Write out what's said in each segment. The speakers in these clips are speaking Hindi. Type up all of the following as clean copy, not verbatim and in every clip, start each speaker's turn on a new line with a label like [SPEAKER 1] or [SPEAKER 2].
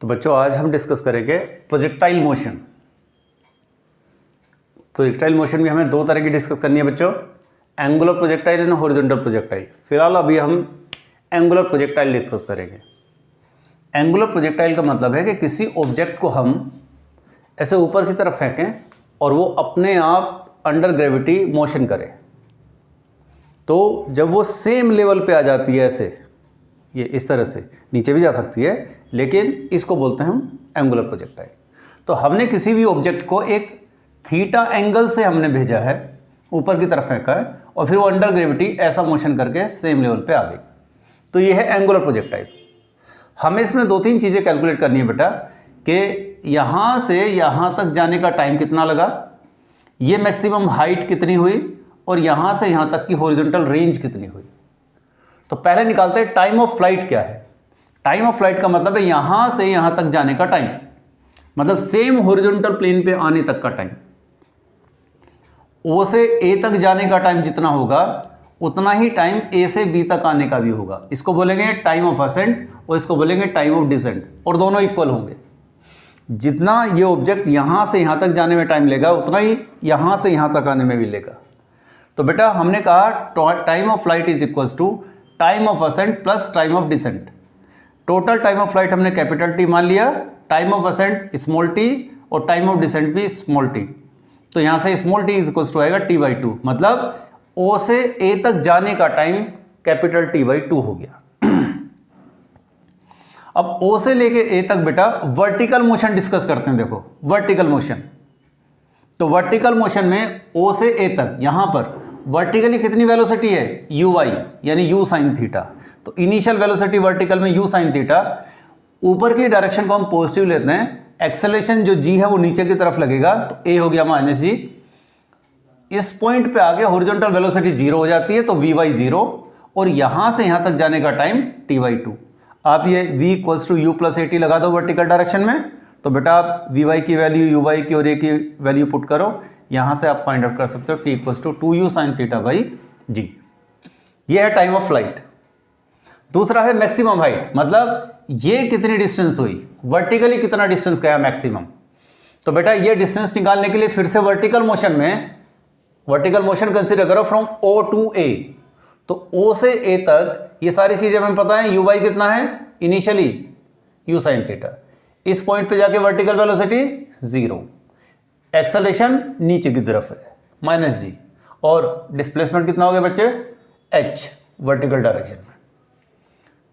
[SPEAKER 1] तो बच्चों आज हम डिस्कस करेंगे प्रोजेक्टाइल मोशन। प्रोजेक्टाइल मोशन में हमें दो तरह की डिस्कस करनी है बच्चों, angular projectile and horizontal projectile. फिलहाल अभी हम एंगुलर प्रोजेक्टाइल डिस्कस करेंगे। एंगुलर प्रोजेक्टाइल का मतलब है कि किसी ऑब्जेक्ट को हम ऐसे ऊपर की तरफ फेंकें और वो अपने आप अंडर ग्रेविटी मोशन करे, तो जब वो सेम लेवल पे आ जाती है, ऐसे ये इस तरह से नीचे भी जा सकती है, लेकिन इसको बोलते हैं हम एंगुलर प्रोजेक्टाइल। तो हमने किसी भी ऑब्जेक्ट को एक थीटा एंगल से हमने भेजा है, ऊपर की तरफ फेंका है, और फिर वो अंडर ग्रेविटी ऐसा मोशन करके सेम लेवल पे आ गई, तो ये है एंगुलर प्रोजेक्टाइल। हमें इसमें दो तीन चीज़ें कैलकुलेट करनी है बेटा, कि यहाँ से यहाँ तक जाने का टाइम कितना लगा, ये मैक्सिमम हाइट कितनी हुई, और यहाँ से यहाँ तक की हॉरिजॉन्टल रेंज कितनी हुई। तो पहले निकालते हैं टाइम ऑफ फ्लाइट क्या है। टाइम ऑफ फ्लाइट का मतलब है यहाँ से यहाँ तक जाने का टाइम, मतलब सेम हॉरिजॉन्टल प्लेन पे आने तक का टाइम। ओ से ए तक जाने का टाइम जितना होगा, उतना ही टाइम ए से बी तक आने का भी होगा। इसको बोलेंगे टाइम ऑफ असेंट और इसको बोलेंगे टाइम ऑफ डिसेंट, और दोनों इक्वल होंगे। जितना ये ऑब्जेक्ट यहाँ से यहाँ तक जाने में टाइम लेगा, उतना ही यहाँ से यहाँ तक आने में भी लेगा। तो बेटा हमने कहा time of flight is equals to time of ascent plus time of descent. Total time of flight हमने कैपिटल टी मान लिया, time of ascent small T और टाइम ऑफ डिसेंट भी स्मॉल टी। तो यहाँ से small T is equals to आएगा टी बाई टू, मतलब ओ से ए तक जाने का time capital T by two हो गया। अब ओ से लेके ए तक बेटा वर्टिकल मोशन डिस्कस करते हैं। देखो वर्टिकल मोशन, तो वर्टिकल मोशन में ओ से ए तक यहाँ पर वर्टिकली कितनी वेलोसिटी है, यू वाई, यानी यू साइन थीटा। तो इनिशियल वेलोसिटी वर्टिकल में यू साइन थीटा, ऊपर की डायरेक्शन को हम पॉजिटिव लेते हैं, एक्सेलरेशन जो जी है वो नीचे की तरफ लगेगा, तो ए हो गया माइनस जी। इस पॉइंट पे आगे हॉरिजॉन्टल वेलोसिटी जीरो हो जाती है, तो वी वाई जीरो, और यहां से यहां तक जाने का टाइम टी वाई टू। आप ये v equals to u plus a t लगा दो वर्टिकल डायरेक्शन में, तो बेटा आप वी वाई की वैल्यू, यू वाई की और ए की वैल्यू पुट करो, यहां से आप फाइंड आउट कर सकते हो t equals to two u sine theta by g. ये है टाइम ऑफ फ्लाइट। दूसरा है मैक्सिमम हाइट, मतलब ये कितनी डिस्टेंस हुई, वर्टिकली कितना डिस्टेंस गया मैक्सिमम। तो बेटा ये डिस्टेंस निकालने के लिए फिर से वर्टिकल मोशन कंसीडर करो फ्रॉम ओ टू ए। तो ओ से ए तक ये सारी चीजें हमें पता है, यू वाई कितना है इनिशियली यू साइन थीटा, इस पॉइंट पे जाके वर्टिकल वेलोसिटी जीरो, एक्सेलरेशन नीचे की तरफ है माइनस जी, और डिस्प्लेसमेंट कितना हो गया बच्चे, एच वर्टिकल डायरेक्शन में।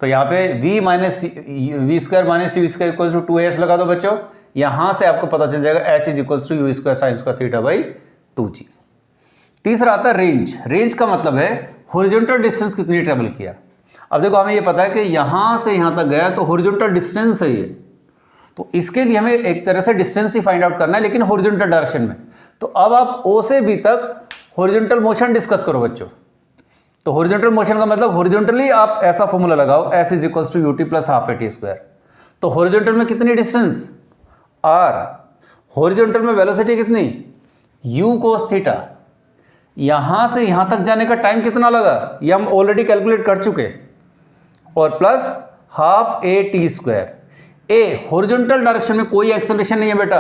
[SPEAKER 1] तो यहाँ पे v minus v square minus u square equals to two s लगा दो बच्चों, यहां से आपको पता चल जाएगा h is equals to u square sine square theta by two g. तीसरा आता है रेंज। रेंज का मतलब है हॉरिजॉन्टल डिस्टेंस कितनी ट्रेवल किया। अब देखो हमें ये पता है कि यहां से यहां तक गया, तो हॉरिजॉन्टल डिस्टेंस है ये, तो इसके लिए हमें एक तरह से डिस्टेंस ही फाइंड आउट करना है, लेकिन हॉरिजॉन्टल डायरेक्शन में। तो अब आप ओ से बी तक हॉरिजॉन्टल मोशन डिस्कस करो बच्चों। तो हॉरिजॉन्टल मोशन का मतलब हॉरिजॉन्टली आप ऐसा फॉर्मूला लगाओ, s is equals to u t plus half a t square. तो हॉरिजॉन्टल में कितनी डिस्टेंस, आर। हॉरिजॉन्टल में वेलोसिटी कितनी, यू कोस थीटा। यहां से यहां तक जाने का टाइम कितना लगा, ये हम ऑलरेडी कैलकुलेट कर चुके, और plus half a t square. A horizontal direction में कोई एक्सेलरेशन नहीं है बेटा,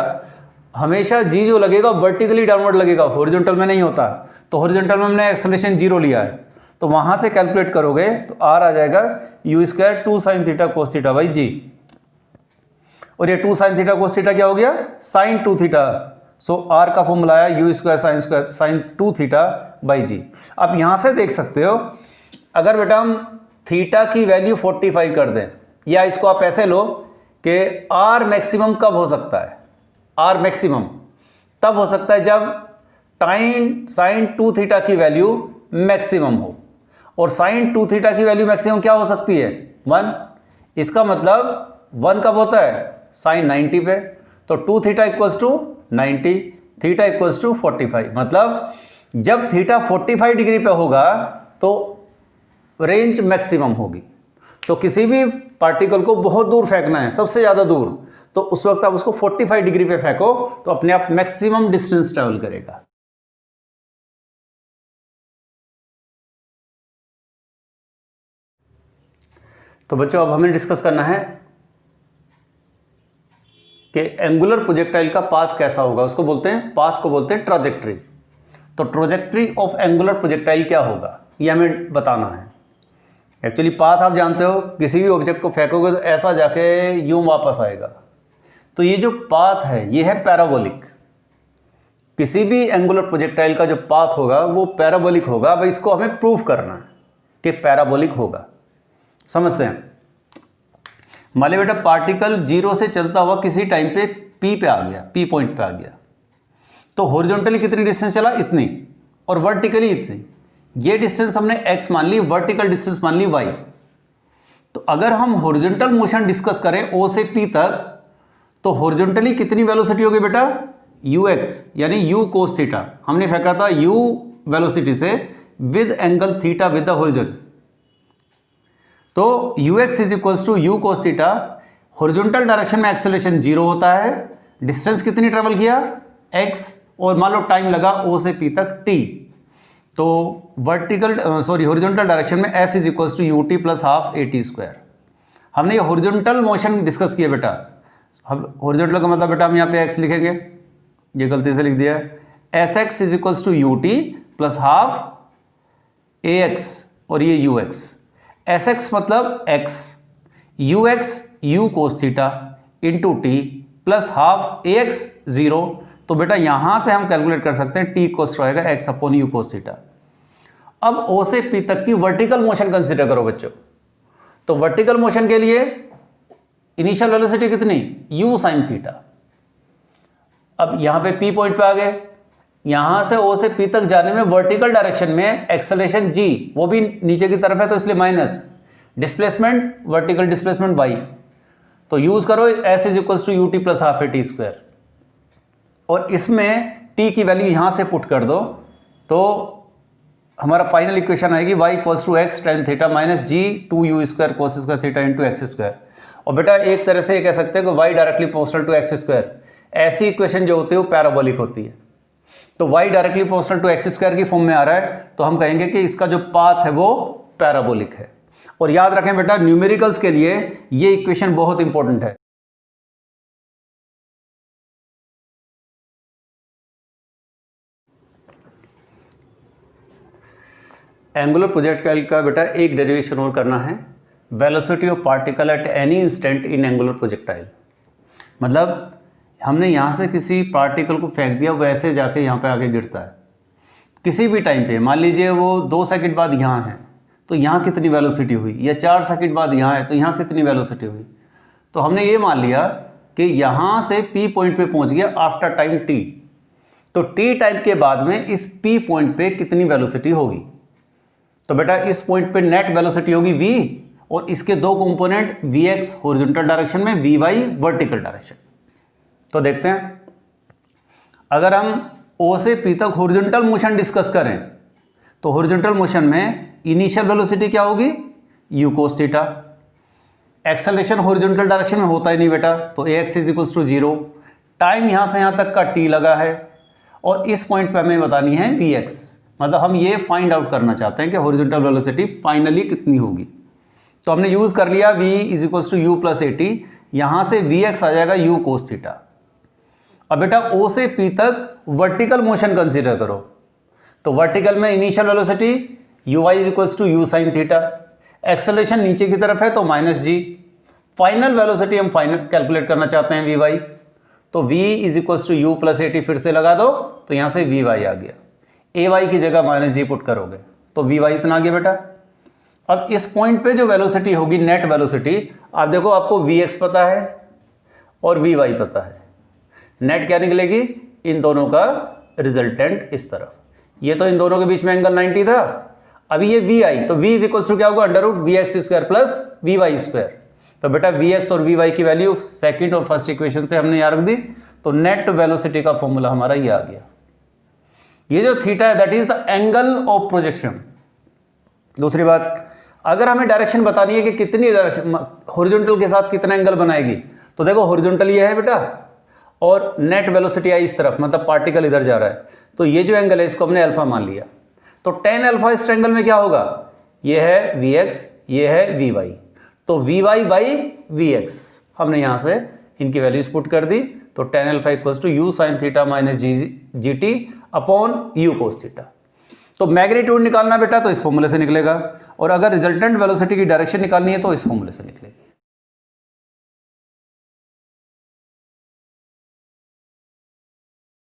[SPEAKER 1] हमेशा जी जो लगेगा वर्टिकली डाउनवर्ड लगेगा, हॉरिजॉन्टल में नहीं होता। तो हॉरिजॉन्टल में हमने एक्सेलरेशन जीरो लिया है, तो वहां से कैलकुलेट करोगे तो आर आ जाएगा u square two sine theta cos theta by g, और ये two sine theta cos theta क्या हो गया, sine two theta. So r का फॉर्मूला आया u square sine two theta by g. आप यहां से देख सकते हो, अगर बेटा हम थीटा की वैल्यू 45 कर दें, या इसको आप ऐसे लो कि आर मैक्सिमम कब हो सकता है, आर मैक्सिमम तब हो सकता है जब टाइम साइन टू थीटा की वैल्यू मैक्सिमम हो, और साइन टू थीटा की वैल्यू मैक्सिमम क्या हो सकती है, 1। इसका मतलब 1 कब होता है, साइन 90 पे। तो two theta equals to 90, theta equals to 45, मतलब जब थीटा 45 डिग्री पे होगा तो रेंज मैक्सिमम होगी। तो किसी भी पार्टिकल को बहुत दूर फेंकना है, सबसे ज्यादा दूर, तो उस वक्त आप उसको 45 डिग्री पे फेंको, तो अपने आप मैक्सिमम डिस्टेंस ट्रेवल करेगा। तो बच्चों अब हमें डिस्कस करना है कि एंगुलर प्रोजेक्टाइल का पाथ कैसा होगा, उसको बोलते हैं, पाथ को बोलते हैं ट्रैजेक्टरी। तो ट्रैजेक्टरी ऑफ एंगुलर प्रोजेक्टाइल क्या होगा ये हमें बताना है। एक्चुअली पाथ आप जानते हो, किसी भी ऑब्जेक्ट को फेंकोगे तो ऐसा जाके यूं वापस आएगा। तो ये जो पाथ है ये है पैराबोलिक। किसी भी एंगुलर प्रोजेक्टाइल का जो पाथ होगा वो पैराबोलिक होगा। अब इसको हमें प्रूव करना है कि पैराबोलिक होगा। समझते हैं। मान लीजिए बेटा पार्टिकल 0 से चलता हुआ किसी टाइम पे P पे आ गया, P पॉइंट पे आ गया, तो हॉरिजॉन्टली कितनी डिस्टेंस चला, इतनी, और वर्टिकली इतनी। ये डिस्टेंस हमने x मान ली, वर्टिकल डिस्टेंस मान ली y। तो अगर हम हॉरिजॉन्टल मोशन डिस्कस करें O से P तक, तो हॉरिजॉन्टली कितनी वेलोसिटी होगी बेटा, ux, यानी u cos थीटा। हमने फेंका था u वेलोसिटी से with angle theta with the horizon. तो ux is equals to u cos theta. Horizontal direction में एक्सेलरेशन 0 होता है। डिस्टेंस कितनी ट्रेवल किया, x, और मान लो टाइम लगा O से P तक t। तो हॉरिजॉन्टल डायरेक्शन में s is equals to ut plus half at square. हमने ये हॉरिजॉन्टल मोशन डिस्कस किया बेटा। हम हॉरिजॉन्टल का मतलब बेटा हम यहाँ पे x लिखेंगे, ये गलती से लिख दिया है। sx is equals to ut plus half ax और ये ux। sx मतलब x, ux u cos theta into T plus half ax 0। तो बेटा यहां से हम कैलकुलेट कर सकते हैं t कोस रहेगा x upon u cos theta. अब O से P तक की वर्टिकल मोशन कंसीडर करो बच्चों। तो वर्टिकल मोशन के लिए इनिशियल वेलोसिटी कितनी, u sin थीटा। अब यहां पे P पॉइंट पे आ गए, यहां से O से P तक जाने में वर्टिकल डायरेक्शन में एक्सेलरेशन g, वो भी नीचे की तरफ है तो इसलिए minus, displacement vertical displacement y। तो यूज करो s is equals to ut plus half at square, और इसमें t की वैल्यू यहां से पुट कर दो तो हमारा फाइनल इक्वेशन आएगी y equals to x tan theta minus g 2u square cos square theta into x square. और बेटा एक तरह से ये कह सकते हैं कि y directly proportional to x square. ऐसी इक्वेशन जो होती है वो पैराबोलिक होती है। तो y directly proportional to x square की फॉर्म में आ रहा है, तो हम कहेंगे कि इसका जो पाथ है वो पैराबोलिक है। और याद रखें बेटा न्यूमेरिकल्स के लिए ये इक्वेशन बहुत इंपॉर्टेंट है। एंगुलर प्रोजेक्टाइल का बेटा एक डेरिवेशन और करना है, velocity of particle at any instant in angular projectile. मतलब हमने यहाँ से किसी पार्टिकल को फेंक दिया, वैसे जाके यहाँ पे आके गिरता है किसी भी टाइम पे। मान लीजिए वो 2 सेकंड बाद यहाँ है तो यहाँ कितनी वेलोसिटी हुई, या 4 सेकंड बाद यहाँ है तो यहाँ कितनी वेलोसिटी हुई। तो हमने ये मान लिया कि यहाँ से P पॉइंट पे पहुँच गया आफ्टर टाइम t। तो t टाइम के बाद में इस P पॉइंट पे कितनी वेलोसिटी होगी। तो बेटा इस पॉइंट पे नेट वेलोसिटी होगी v, और इसके दो कंपोनेंट vx हॉरिजॉन्टल डायरेक्शन में, vy वर्टिकल डायरेक्शन। तो देखते हैं, अगर हम O से P तक हॉरिजॉन्टल मोशन डिस्कस करें तो हॉरिजॉन्टल मोशन में इनिशियल वेलोसिटी क्या होगी, u cos theta. Acceleration horizontal direction में होता ही नहीं बेटा, तो ax is equals to 0। Time यहां से यहां तक का t लगा है, और इस पॉइंट पे हमें बतानी है vx। मतलब हम ये फाइंड आउट करना चाहते हैं कि हॉरिजॉन्टल वेलोसिटी फाइनली कितनी होगी। तो हमने यूज कर लिया v is equals to u plus at। यहां से vx आ जाएगा u cos थीटा। अब बेटा O से P तक वर्टिकल मोशन कंसीडर करो। तो वर्टिकल में initial velocity uy is equals to u sin theta. Acceleration नीचे की तरफ है तो माइनस g। फाइनल वेलोसिटी हम फाइनल कैलकुलेट करना चाहते हैं vy। तो v is equals to u plus at फिर से लगा दो तो यहां से vy आ गया। ay की जगह माइनस जी पुट करोगे तो vy इतना आ गया बेटा। अब इस पॉइंट पे जो वेलोसिटी होगी नेट वेलोसिटी, आप देखो आपको vx पता है और vy पता है। नेट क्या निकलेगी, इन दोनों का रिजल्टेंट इस तरफ। ये तो इन दोनों के बीच में एंगल 90 था। अभी ये vi, तो v इज इक्वल्स टू क्या होगा, under root vx square plus vy square. तो बेटा vx और vy की वैल्यू सेकंड और फर्स्ट इक्वेशन से हमने यहाँ रख दी। तो नेट वेलोसिटी का फॉर्मूला हमारा ये आ गया। ये जो थीटा है that is the angle of projection. दूसरी बात, अगर हमें डायरेक्शन बतानी है कि कितनी हॉरिजॉन्टल के साथ कितना एंगल बनाएगी, तो देखो हॉरिजॉन्टल ये है बेटा, और नेट वेलोसिटी आई इस तरफ, मतलब पार्टिकल इधर जा रहा है। तो ये जो एंगल है इसको हमने अल्फा मान लिया। तो tan अल्फा इस ट्रायंगल में क्या होगा, ये है vx, ये है vy। तो vy बाई vx हमने यहां से इनकी वैल्यूज पुट कर दी तो tan alpha equals to u sine theta minus g t upon u cos theta. तो मैग्नीट्यूड निकालना बेटा तो इस फॉर्मूले से निकलेगा, और अगर रिजल्टेंट वेलोसिटी की डायरेक्शन निकालनी है तो इस फॉर्मूले से निकलेगी।